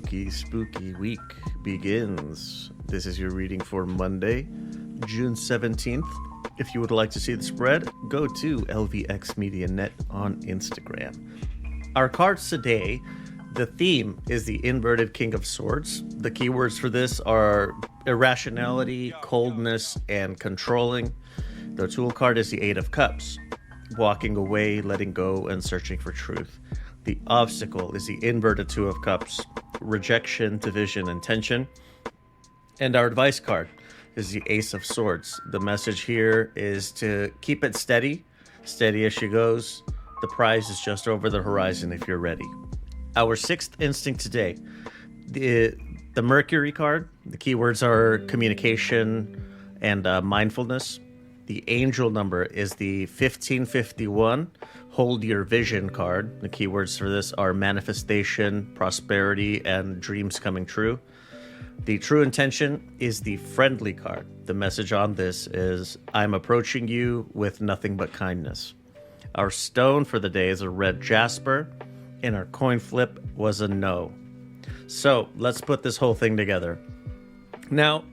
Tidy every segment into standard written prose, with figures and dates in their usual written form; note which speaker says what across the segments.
Speaker 1: ooky spooky week begins. This is your reading for Monday, June 17th. If you would like to see the spread, go to lvx.at on Instagram. Our cards today, the theme is the inverted King of Swords. The keywords for this are irrationality, coldness, and controlling. The tool card is the Eight of Cups, walking away, letting go, and searching for truth. The obstacle is the inverted Two of Cups, rejection, division, and tension. And our advice card is the Ace of Swords. The message here is to keep it steady as she goes. The prize is just over the horizon if you're ready. Our sixth instinct today, the Mercury card. The keywords are communication and mindfulness. The angel number is the 1551. Hold your vision card. The keywords for this are manifestation, prosperity, and dreams coming true. The true intention is the friendly card. The message on this is, I'm approaching you with nothing but kindness. Our stone for the day is a red jasper, and our coin flip was a no. So let's put this whole thing together. Now,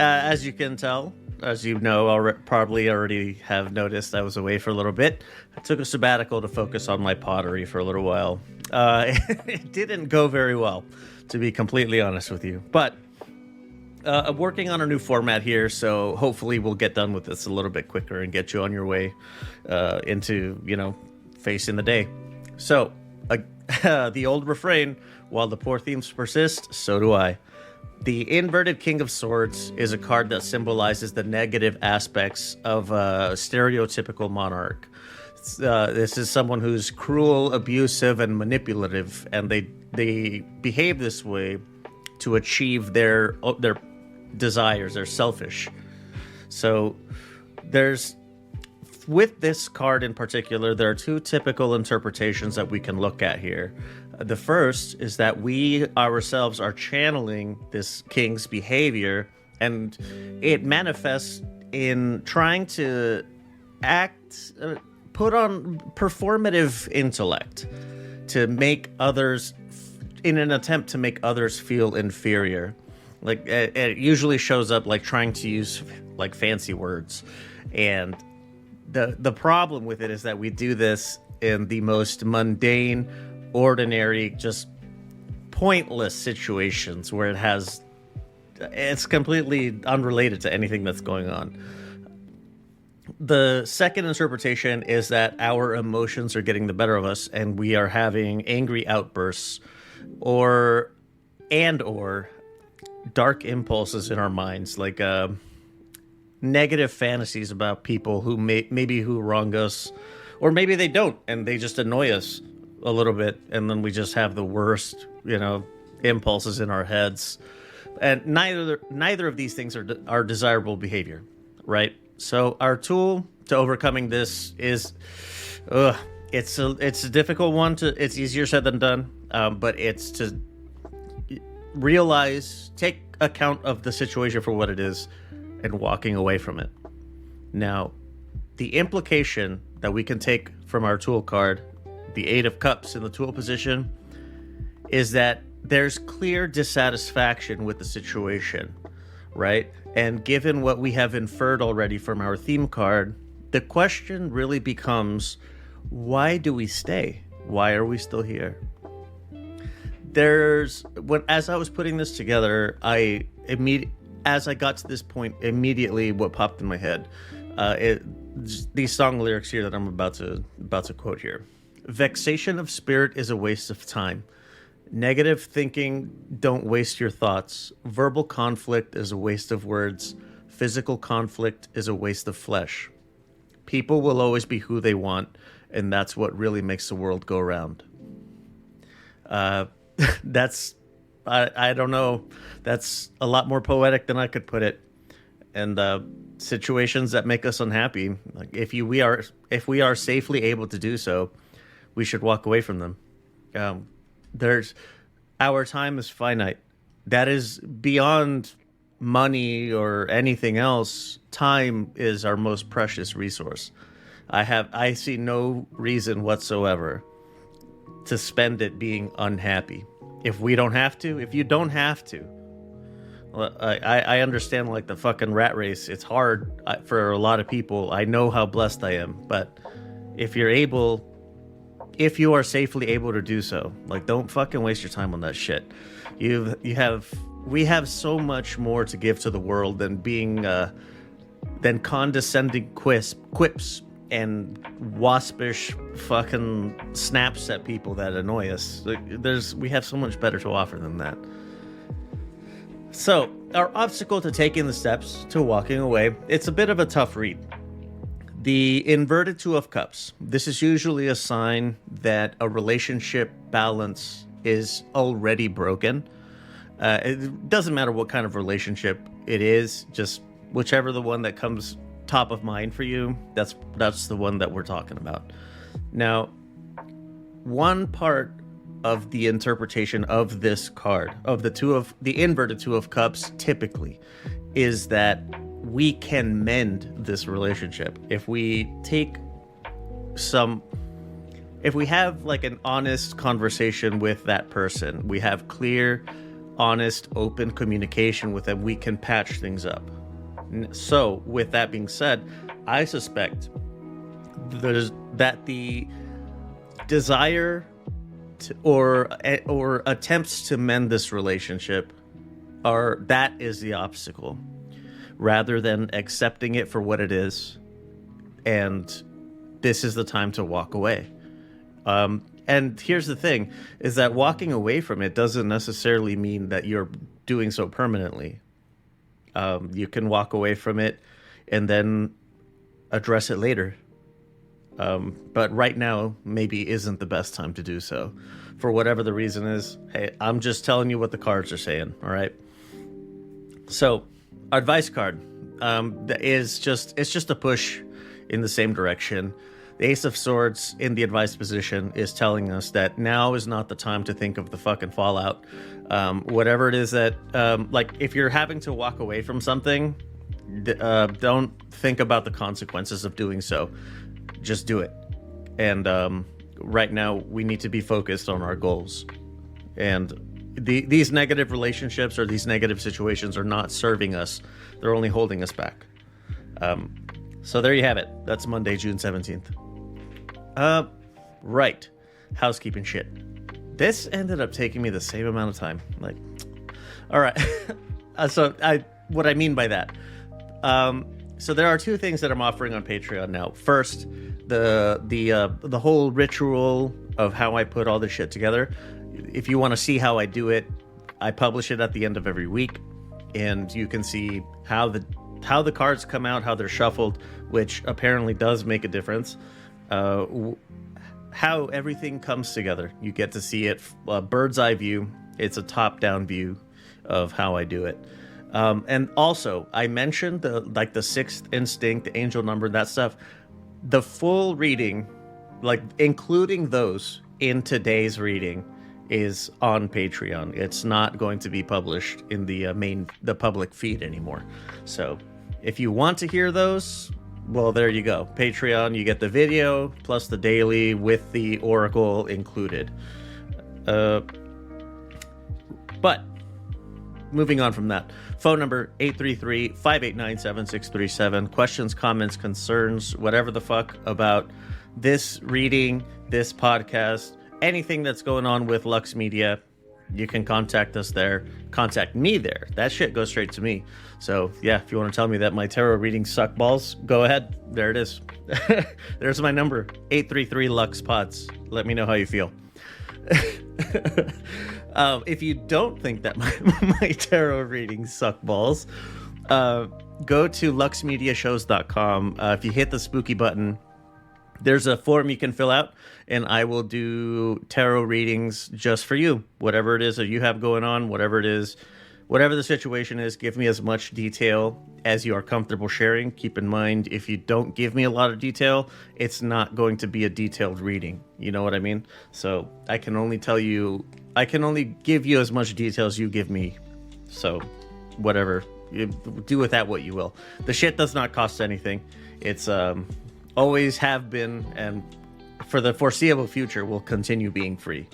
Speaker 1: as you can tell, as you know, probably already have noticed, I was away for a little bit. I took a sabbatical to focus on my pottery for a little while. It didn't go very well, to be completely honest with you. But I'm working on a new format here, so hopefully we'll get done with this a little bit quicker and get you on your way into, facing the day. So, the old refrain, while the poor themes persist, so do I. The inverted King of Swords is a card that symbolizes the negative aspects of a stereotypical monarch. This is someone who's cruel, abusive, and manipulative, and they behave this way to achieve their desires. They're selfish. So with this card in particular, there are two typical interpretations that we can look at here. The first is that we ourselves are channeling this king's behavior, and it manifests in trying to put on performative intellect to make others, in an attempt to make others feel inferior. Like it usually shows up like trying to use like fancy words, and the problem with it is that we do this in the most mundane, ordinary, just pointless situations where it's completely unrelated to anything that's going on. The second interpretation is that our emotions are getting the better of us and we are having angry outbursts or dark impulses in our minds, like negative fantasies about people who maybe wrong us, or maybe they don't and they just annoy us a little bit, and then we just have the worst, impulses in our heads. And neither of these things are desirable behavior, right? So our tool to overcoming this is, it's a difficult one. It's easier said than done, but it's to realize, take account of the situation for what it is, and walking away from it. Now, the implication that we can take from our tool card, the Eight of Cups in the tool position, is that there's clear dissatisfaction with the situation, right? And given what we have inferred already from our theme card, the question really becomes, why do we stay? Why are we still here? As I was putting this together, as I got to this point, immediately what popped in my head, these song lyrics here that I'm about to quote here. Vexation of spirit is a waste of time. Negative thinking, don't waste your thoughts. Verbal conflict is a waste of words. Physical conflict is a waste of flesh. People will always be who they want, and that's what really makes the world go round. That's, I don't know, that's a lot more poetic than I could put it. And situations that make us unhappy, like if we are safely able to do so, we should walk away from them. Our time is finite. That is beyond money or anything else. Time is our most precious resource. I see no reason whatsoever to spend it being unhappy. If we don't have to, if you don't have to, well, I understand, like, the fucking rat race. It's hard for a lot of people. I know how blessed I am, but if you're able, if you are safely able to do so, like, don't fucking waste your time on that shit. We have so much more to give to the world than than condescending quips and waspish fucking snaps at people that annoy us. We have so much better to offer than that. So, our obstacle to taking the steps to walking away, it's a bit of a tough read. The inverted Two of Cups. This is usually a sign that a relationship balance is already broken. It doesn't matter what kind of relationship it is, just whichever the one that comes top of mind for you, that's the one that we're talking about. Now, one part of the interpretation of this card, of the inverted Two of Cups, typically, is that we can mend this relationship if we have like an honest conversation with that person. We have clear, honest, open communication with them. We can patch things up. So, with that being said, I suspect that the desire or attempts to mend this relationship that is the obstacle, rather than accepting it for what it is, and this is the time to walk away. And here's the thing, is that walking away from it doesn't necessarily mean that you're doing so permanently. You can walk away from it and then address it later. But right now maybe isn't the best time to do so. For whatever the reason is, hey, I'm just telling you what the cards are saying, all right? So, advice card it's just a push in the same direction. The Ace of Swords in the advice position is telling us that now is not the time to think of the fucking fallout. Whatever it is that, like, if you're having to walk away from something, don't think about the consequences of doing so. Just do it. And right now, we need to be focused on our goals. And these negative relationships or these negative situations are not serving us. They're only holding us back. So there you have it. That's Monday, June 17th. Right. Housekeeping shit. This ended up taking me the same amount of time. Like, all right. What I mean by that. So there are two things that I'm offering on Patreon now. First, the whole ritual of how I put all this shit together. If you want to see how I do it, I publish it at the end of every week, and you can see how the cards come out, how they're shuffled, which apparently does make a difference. How everything comes together. You get to see it bird's eye view. It's a top-down view of how I do it. And also, I mentioned the sixth instinct, the angel number, that stuff. The full reading, like including those in today's reading, is on Patreon. It's not going to be published in the public feed anymore. So if you want to hear those, well, there you go. Patreon, you get the video plus the daily with the oracle included. But moving on from that, phone number 833-589-7637. Questions, comments, concerns, whatever the fuck about this reading, this podcast, anything that's going on with Lux Media, you can contact us there. Contact me there. That shit goes straight to me. So, yeah, if you want to tell me that my tarot readings suck balls, go ahead. There it is. There's my number, 833-LUX-PODS. Let me know how you feel. If you don't think that my tarot readings suck balls, go to luxmediashows.com. If you hit the spooky button, there's a form you can fill out, and I will do tarot readings just for you. Whatever it is that you have going on, whatever it is, whatever the situation is, give me as much detail as you are comfortable sharing. Keep in mind, if you don't give me a lot of detail, it's not going to be a detailed reading. You know what I mean? So I can only give you as much detail as you give me. So whatever, you do with that what you will. The shit does not cost anything. It's always have been, and for the foreseeable future will continue being free.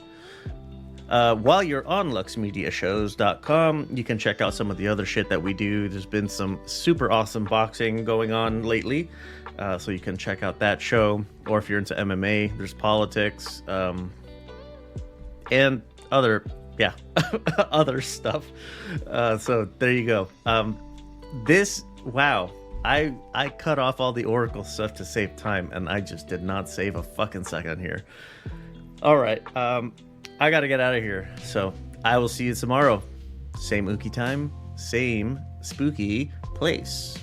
Speaker 1: While you're on luxmediashows.com, you can check out some of the other shit that we do. There's been some super awesome boxing going on lately, so you can check out that show. Or if you're into MMA, there's politics, and other other stuff. So there you go. I cut off all the Oracle stuff to save time, and I just did not save a fucking second here. All right, I gotta get out of here, so I will see you tomorrow. Same ooky time, same spooky place.